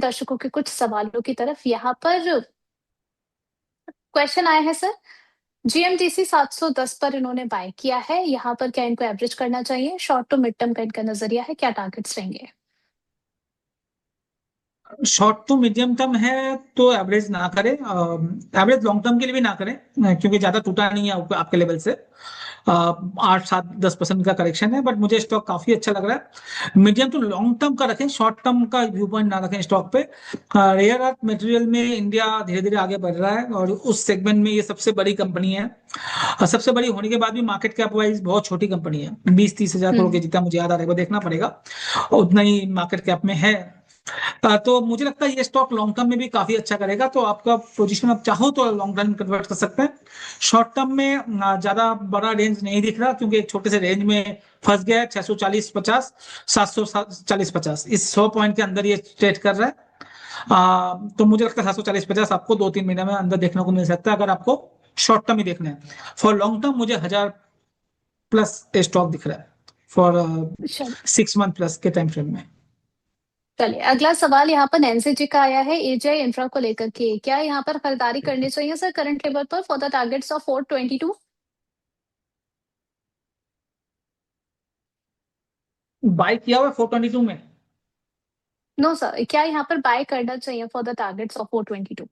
दर्शकों के कुछ सवालों की तरफ। यहाँ पर क्वेश्चन आए हैं सर। जीएमटीसी 710 पर इन्होंने बाय किया है। यहाँ पर क्या इनको एवरेज करना चाहिए? शॉर्ट टू मिड टर्म का इनका नजरिया है, क्या टारगेट्स रहेंगे? शॉर्ट टू मीडियम टर्म है तो एवरेज ना करें, एवरेज लॉन्ग टर्म के लिए भी ना करें, क्योंकि ज्यादा टूटा नहीं है आपके लेवल से। 8 7 10% का करेक्शन है, बट मुझे स्टॉक काफी अच्छा लग रहा है। मीडियम टू लॉन्ग टर्म का रखें, शॉर्ट टर्म का व्यू पॉइंट ना रखें स्टॉक पे। रेयर अर्थ मटेरियल में इंडिया धीरे धीरे आगे बढ़ रहा है और उस सेगमेंट में ये सबसे बड़ी कंपनी है। और सबसे बड़ी होने के बाद भी मार्केट कैप वाइज बहुत छोटी कंपनी है, 20 30 हजार करोड़ के, हम्म। जितना मुझे याद आ रहा है, वो देखना पड़ेगा। उतना ही मार्केट कैप में है। तो मुझे लगता है ये स्टॉक लॉन्ग टर्म में भी काफी अच्छा करेगा, तो आपका पोजीशन आप चाहो तो लॉन्ग टर्म कन्वर्ट कर सकते हैं। शॉर्ट टर्म में ज्यादा बड़ा रेंज नहीं दिख रहा, क्योंकि एक छोटे से रेंज में फंस गया है। 640 50, 740 50, इस 100 पॉइंट के अंदर ये ट्रेड कर रहा है। तो मुझे लगता है 740 50 आपको 2 3 महीने में अंदर देखने को मिल सकता है, अगर आपको शॉर्ट टर्म ही देखना है। फॉर लॉन्ग टर्म मुझे 1000 प्लस स्टॉक दिख रहा है, फॉर चल 6 मंथ प्लस के टाइम फ्रेम में। चलिए, अगला सवाल यहाँ पर नैन्सी जी का आया है एजेआई इंफ्रा को लेकर के। क्या यहाँ पर खरीदारी करनी चाहिए सर करंट लेवल पर for the targets of 422? Buy किया हुआ 422 में। नो सर, क्या यहाँ पर बाय करना चाहिए फॉर द टारगेट्स ऑफ 422?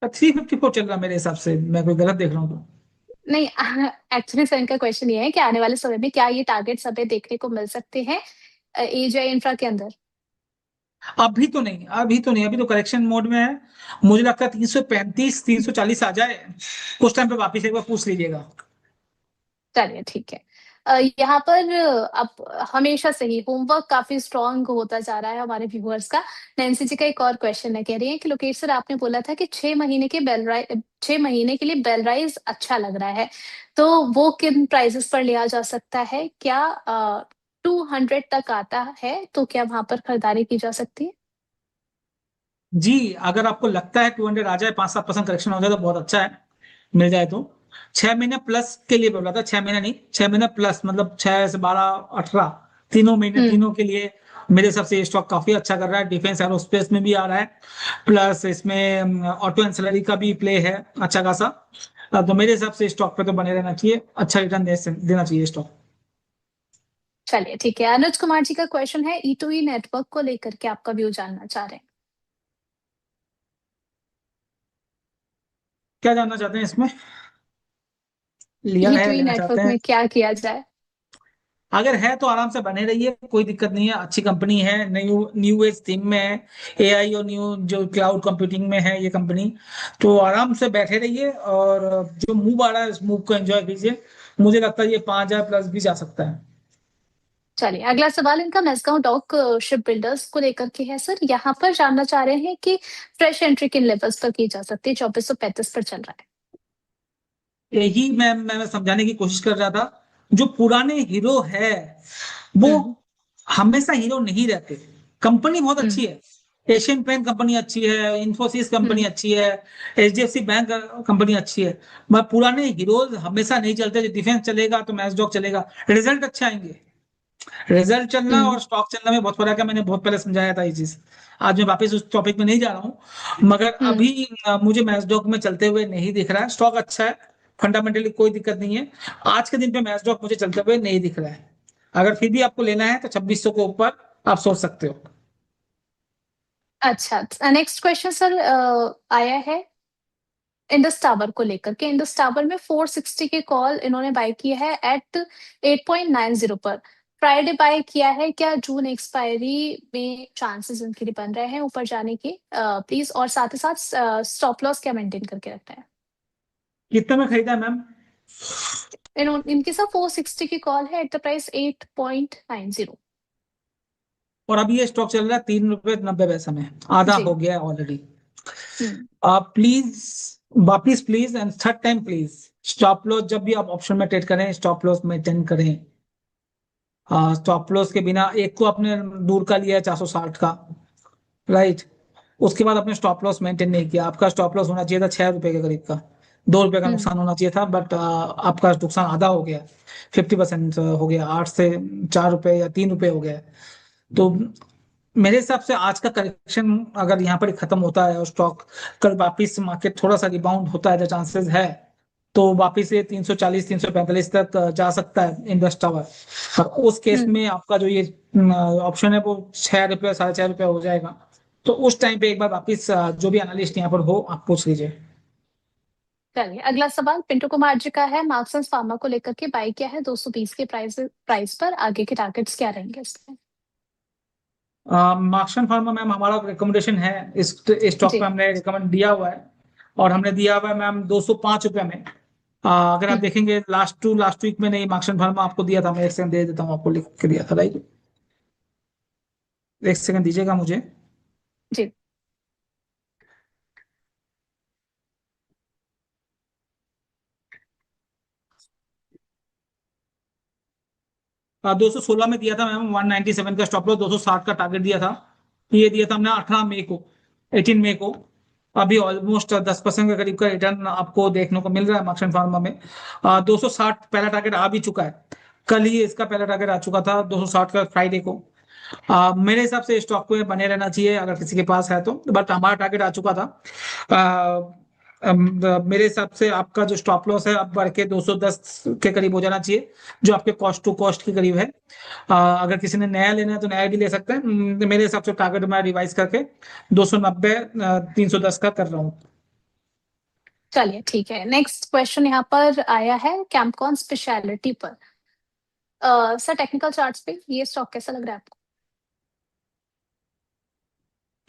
354 चल रहा है मेरे हिसाब से, मैं कोई गलत देख रहा हूँ तो। नहीं, एक्चुअली सर इनका क्वेश्चन ये है कि आने वाले समय में क्या ये टारगेट्स हमें देखने को मिल सकते हैं एजेआई इंफ्रा के अंदर? अभी तो नहीं, अभी तो नहीं, अभी तो करेक्शन मोड में है। मुझे लगता है 335 340 आ जाए, उस टाइम पे वापिस एक बार पूछ लीजिएगा। चलिए ठीक है। यहाँ पर अब हमेशा से ही होमवर्क काफी स्ट्रांग होता जा रहा है हमारे व्यूअर्स का। नैन्सी जी का एक और क्वेश्चन है, कह रही है कि लोकेश सर आपने बोला था कि 6 महीने के 6 महीने के लिए बेल राइज अच्छा लग रहा है, तो वो किन प्राइसेस पर लिया जा सकता है? क्या 200 तक आता है तो क्या वहां पर खरीदारी की जा सकती है? जी, अगर आपको लगता है 200 आ जाए, 5 7% करेक्शन हो जाए तो बहुत अच्छा है, मिल जाए तो। 6 महीने प्लस के लिए बोला था, 6 महीने नहीं, 6 महीने प्लस मतलब 6 से 12 18, 3 महीने, हम्म। तीनों के लिए मेरे हिसाब से ये स्टॉक काफी अच्छा कर रहा है। डिफेंस एरोस्पेस में भी आ रहा है, प्लस इसमें ऑटो एंसिलरी का भी प्ले है अच्छा खासा। तो मेरे हिसाब से स्टॉक पे तो बने रहना चाहिए, अच्छा रिटर्न देना चाहिए स्टॉक। चलिए ठीक है। अनुज कुमार जी का क्वेश्चन है ई टू ई नेटवर्क को लेकर के आपका व्यू जानना चाह रहे हैं। क्या जानना चाहते हैं इसमें? लिया ई है, टू ई लेना चाहते नेटवर्क हैं? में क्या किया जाए? अगर है तो आराम से बने रहिए, कोई दिक्कत नहीं है, अच्छी कंपनी है, न्यू न्यू एज थीम में है, एआई और न्यू जो क्लाउड कंप्यूटिंग में है ये कंपनी। तो आराम से बैठे रहिए और जो मूव आ रहा है उस मूव को एंजॉय कीजिए। मुझे लगता है ये 5,000 प्लस भी जा सकता है। चलिए, अगला सवाल इनका मैसगांव डॉक शिप बिल्डर्स को लेकर के है सर। यहाँ पर जानना चाह रहे हैं कि फ्रेश एंट्री किन लेवल्स पर की जा सकती है? 2435 पर चल रहा है। यही मैं समझाने की कोशिश कर रहा था। जो पुराने हीरो है वो हम्म। हमेशा हीरो नहीं रहते। कंपनी बहुत हम्म। अच्छी है, एशियन पेंट कंपनी अच्छी है, इंफोसिस कंपनी हम्म। अच्छी है, एचडीएफसी बैंक कंपनी अच्छी है, मगर पुराने हीरोज हमेशा नहीं चलते। जो डिफेंस चलेगा तो मैचडॉक चलेगा, रिजल्ट अच्छे आएंगे। रिजल्ट चलना हम्म। और स्टॉक चलना में बहुत फर्क है, मैंने बहुत पहले समझाया था ये चीज। आज मैं वापस उस टॉपिक में नहीं जा रहा हूँ, मगर हम्म। अभी मुझे मैचडॉक में चलते हुए नहीं दिख रहा है। स्टॉक अच्छा है, फंडामेंटली कोई दिक्कत नहीं है। आज के दिन पे मैचडॉक मुझे चलते हुए नहीं दिख रहा है। अगर फिर भी आपको लेना है तो 2600 के ऊपर आप सोच सकते हो। अच्छा, नेक्स्ट क्वेश्चन सर आया है इंडस टावर को लेकर के। इंडस टावर में 460 की कॉल इन्होंने बाय किया है एट 8.90 पर। फ्राइडे बाय किया है, क्या जून एक्सपायरी में चांसेस इनके लिए बन रहे हैं ऊपर जाने के? प्लीज, और साथ ही साथ स्टॉप लॉस क्या मेंटेन करके रखना है? कितने में खरीदा है मैम? इनके साथ 460 की कॉल है एट द प्राइस 8.90। और अभी ये स्टॉक चल रहा है 3 रुपए 90 पैसा में, आधा जी। हो गया है ऑलरेडी। हम्म। आप प्लीज, वापिस please, and third time please, stop loss जब भी आप ऑप्शन में ट्रेड करें स्टॉप लॉस मेंटेन करें। स्टॉप लॉस के बिना, एक तो आपने दूर का लिया है 460 का, राइट, उसके बाद आपने स्टॉप लॉस मेंटेन नहीं किया। आपका स्टॉप लॉस होना चाहिए था 6 रुपए के करीब का, 2 रुपए का हम्म। नुकसान होना चाहिए था, बट आपका नुकसान आधा हो गया, 50% हो गया, 8 से 4 रुपए या 3 रुपए हो गया। तो मेरे हिसाब से आज का करेक्शन अगर यहाँ पर ही खत्म होता है और स्टॉक कल वापिस मार्केट थोड़ा सा रिबाउंड होता है, जो चांसेस है, तो वापिस ये 340 345 तक जा सकता है इंडस टावर। उस केस हम्म। में आपका जो ये ऑप्शन है वो 6 रुपये 6.5 रुपये हो जाएगा। तो उस टाइम पे एक बार वापिस जो भी एनालिस्ट यहाँ पर हो आप पूछ लीजिए। चलिए अगला सवाल पिंटू कुमार जी का है, मार्क्सन्स फार्मा को लेकर के बाई क्या है 220 के प्राइस पर, आगे के टारगेट्स क्या रहेंगे इसमें? मार्क्सन फार्मा मैम हमारा रिकमेंडेशन है, इस स्टॉक पे जी। हमने रिकमेंड दिया हुआ है। और हमने दिया हुआ है मैम 205 रुपये में। अगर आप हम्म। देखेंगे लास्ट वीक में नहीं, मार्क्सन फार्मा आपको दिया था, मैं एक सेकंड दे देता हूँ आपको, लिख के दिया था राइट। एक सेकंड दीजिएगा मुझे। जी। 216 में दिया था मैम, 197 का स्टॉप लॉस, 260 का टारगेट दिया था। ये दिया था हमने 18 मई को, 18 मई को। अभी ऑलमोस्ट 10% के करीब का रिटर्न आपको देखने को मिल रहा है मार्क्सन फार्मा में। 260 पहला टारगेट आ भी चुका है, कल ही इसका पहला टारगेट आ चुका था 260 का, फ्राइडे को। मेरे हिसाब से स्टॉक को बने रहना चाहिए अगर किसी के पास है तो, बट हमारा टारगेट आ चुका था। मेरे हिसाब से आपका जो स्टॉप लॉस है अब बढ़ के 210 के करीब हो जाना चाहिए, जो आपके कॉस्ट टू कॉस्ट के करीब है। अगर किसी ने नया लेना है तो नया भी ले सकते हैं। मेरे हिसाब से टारगेट मैं रिवाइज करके 290 310 का कर रहा हूँ। चलिए ठीक है, नेक्स्ट क्वेश्चन यहाँ पर आया है कैम्पकॉन स्पेशलिटी पर। सर टेक्निकल चार्ट्स पे ये स्टॉक कैसा लग रहा है आपको?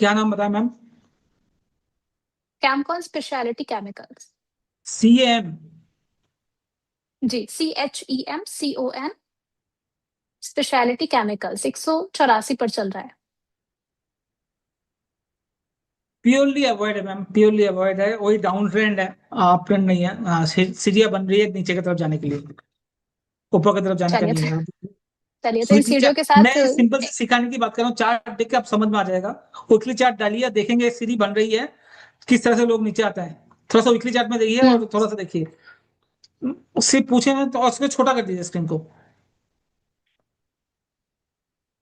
क्या नाम बताया ma'am? Chemcon specialty chemicals. CM। जी, CHEMCON स्पेशलिटी केमिकल्स 184 पर चल रहा है। प्योरली अवॉइड है मैम, प्योरली अवॉइड है, वही डाउन ट्रेंड है, अप ट्रेंड नहीं है। सीढ़ियां बन रही है नीचे की तरफ जाने के लिए, ऊपर की तरफ जाने का चलिए नहीं तो, है। चलिए तो इन वीकली सीढ़ियों चार्ट के साथ मैं सिंपल से सिखाने की बात कर रहा हूँ, चार्ट देख के आप समझ में आ जाएगा। वीकली चार्ट डालिए, देखेंगे सीढ़ी बन रही है, किस तरह से लोग नीचे आते हैं। थोड़ा सा वीकली चार्ट में देखिए हम्म। और थोड़ा सा देखिए, उससे पूछे ना तो और उसको छोटा कर दीजिए स्क्रीन को।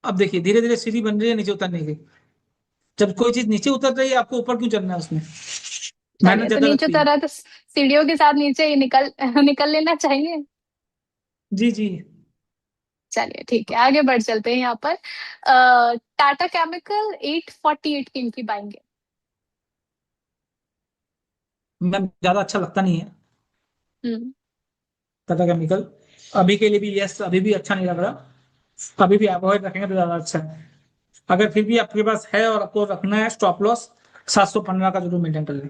अब देखिए धीरे धीरे सीढ़ी बन रही है नीचे उतरने की। जब कोई चीज नीचे उतर रही है आपको ऊपर क्यों चलना है उसमें, मेहनत चलिए तो ज्यादा नीचे लगती है। उतरा तो सीढ़ियों के साथ नीचे ही निकल निकल लेना चाहिए। जी जी। चलिए ठीक है, आगे बढ़ चलते हैं यहाँ पर। टाटा केमिकल 848 की इनकी बाइंग है। मैम ज्यादा अच्छा लगता नहीं है हम्म। टाटा केमिकल, अभी के लिए भी यस, अभी भी अच्छा नहीं लग रहा। अभी भी अवॉइड रखेंगे तो ज्यादा अच्छा है। अगर फिर भी आपके पास है और आपको रखना है स्टॉप लॉस, 715 का जरूर मेंटेन कर लें।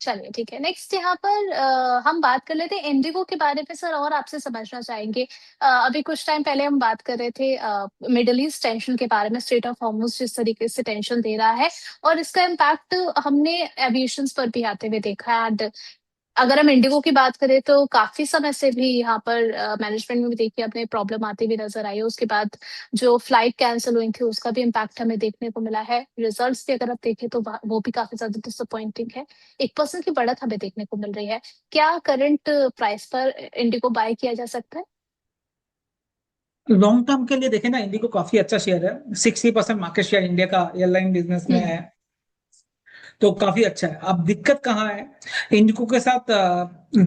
चलिए ठीक है, नेक्स्ट यहाँ पर हम बात कर लेते हैं इंडिगो के बारे में सर, और आपसे समझना चाहेंगे। अभी कुछ टाइम पहले हम बात कर रहे थे मिडल ईस्ट टेंशन के बारे में, स्ट्रेट ऑफ हॉर्मुज जिस तरीके से टेंशन दे रहा है, और इसका इम्पैक्ट हमने एविएशंस पर भी आते हुए देखा है। अगर हम इंडिगो की बात करें तो काफी समय से भी यहाँ पर मैनेजमेंट में भी देखिए अपने प्रॉब्लम आती हुई नजर आई है। उसके बाद जो फ्लाइट कैंसिल हुई थी उसका भी इम्पैक्ट हमें देखने को मिला है। रिजल्ट्स भी अगर आप देखें तो वो भी काफी ज्यादा डिसअपॉइंटिंग है। 1% की बढ़त हमें देखने को मिल रही है। क्या करंट प्राइस पर इंडिगो बाय किया जा सकता है? लॉन्ग टर्म के लिए देखें ना, इंडिको काफी अच्छा शेयर है, 60% मार्केट शेयर इंडिया का एयरलाइन बिजनेस में हम्म। है। तो काफी अच्छा है। अब दिक्कत कहाँ है, इंडिको के साथ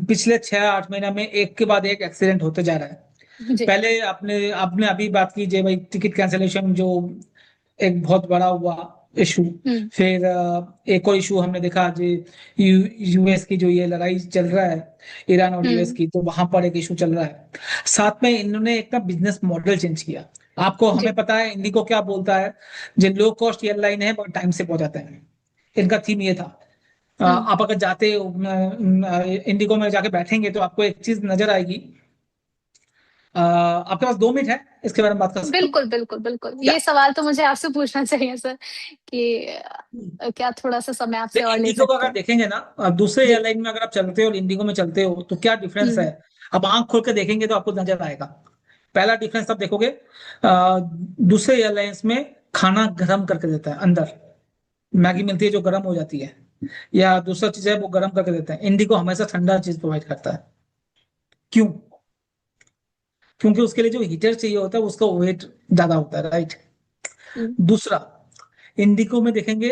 पिछले 6-8 महीना में एक के बाद एक एक्सीडेंट होते जा रहा है। जी। पहले आपने आपने अभी बात की जे भाई, टिकट कैंसिलेशन जो एक बहुत बड़ा हुआ इशू। हम्म। फिर एक और इशू हमने देखा जो यूएस की जो ये लड़ाई चल रहा है, ईरान और यूएस हम्म। की, तो वहां पर एक इशू चल रहा है। साथ में इन्होंने एक ना बिजनेस मॉडल चेंज किया। आपको हमें जी। पता है इंडिको क्या बोलता है, जो लो कॉस्ट एयरलाइन है बहुत टाइम से पहुंचाते हैं, इनका थीम ये था। हम्म। आप अगर जाते हो इंडिगो में जाके बैठेंगे तो आपको एक चीज नजर आएगी। आपके पास 2 मिनट है, इसके बारे में बात कर सकते हो बिल्कुल बिल्कुल बिल्कुल, क्या? ये सवाल तो मुझे आपसे पूछना चाहिए सर कि क्या थोड़ा सा समय तो आपसे और ले इंडिगो का सकते अगर हैं? देखेंगे ना, दूसरे जी। एयरलाइन में अगर आप चलते हो और इंडिगो में चलते हो तो क्या डिफरेंस है। हम्म। अब आंख खोल के देखेंगे तो आपको नजर आएगा। पहला डिफरेंस आप देखोगे, दूसरे एयरलाइंस में खाना गर्म करके देता है अंदर, मैगी मिलती है जो गर्म हो जाती है, या दूसरा चीज है वो गर्म करके देते हैं। इंडिगो हमेशा ठंडा चीज प्रोवाइड करता है। क्यों? क्योंकि उसके लिए जो हीटर चाहिए होता है उसका वेट ज्यादा होता है, राइट। दूसरा, इंडिको में देखेंगे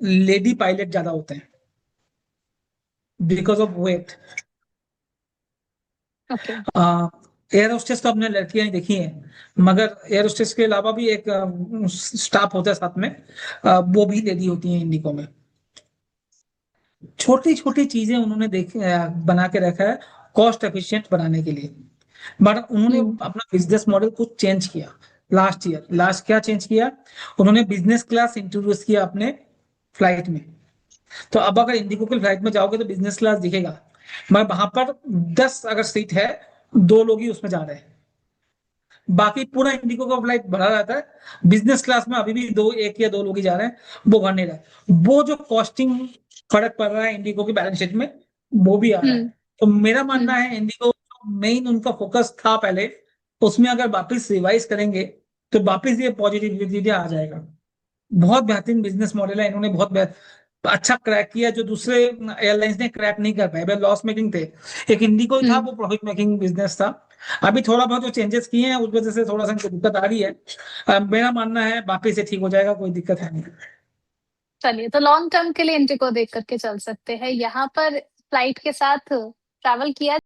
लेडी पायलट ज्यादा होते हैं because of weight. Okay. Air hostess तो आपने लड़कियां ही देखी हैं, मगर एयर होस्टेस के अलावा भी एक स्टाफ होता है साथ में, वो भी लेडी होती है इंडिको में। छोटी छोटी चीजें उन्होंने बना के रखा है कॉस्ट एफिशिएंट बनाने के लिए। बट उन्होंने अपना बिजनेस मॉडल कुछ चेंज किया लास्ट ईयर। लास्ट क्या चेंज किया, उन्होंने बिजनेस क्लास इंट्रोड्यूस किया अपने फ्लाइट में। तो अब अगर इंडिगो की फ्लाइट में जाओगे तो बिजनेस क्लास दिखेगा, मगर वहां पर 10 अगर सीट है, 2 लोग ही उसमें जा रहे हैं, बाकी पूरा इंडिगो का फ्लाइट भरा रहता है। बिजनेस क्लास में अभी भी एक या दो लोग ही जा रहे हैं, वो भर नहीं रहे। वो जो कॉस्टिंग फर्क पड़ रहा है इंडिगो की बैलेंस शीट में, वो भी आ रहा है। तो मेरा मानना है इंडिगो मेन उनका फोकस था पहले, उसमें अगर वापस रिवाइज करेंगे तो वापस ये पॉजिटिविटी आ जाएगा। बहुत बेहतरीन बिजनेस मॉडल है, इन्होंने बहुत अच्छा क्रैक किया जो दूसरे एयरलाइंस ने क्रैक नहीं कर पाए, वे लॉस मेकिंग थे। एक इंडिगो ही था वो प्रॉफिट मेकिंग बिजनेस था। अभी थोड़ा बहुत जो चेंजेस किए हैं उस वजह से थोड़ा सा इनको दिक्कत आ रही है। मेरा मानना है बाकी से ठीक हो जाएगा, कोई दिक्कत है नहीं। चलिए, तो लॉन्ग टर्म के लिए इंडिगो देख करके चल सकते हैं। यहाँ पर फ्लाइट के साथ ट्रैवल किया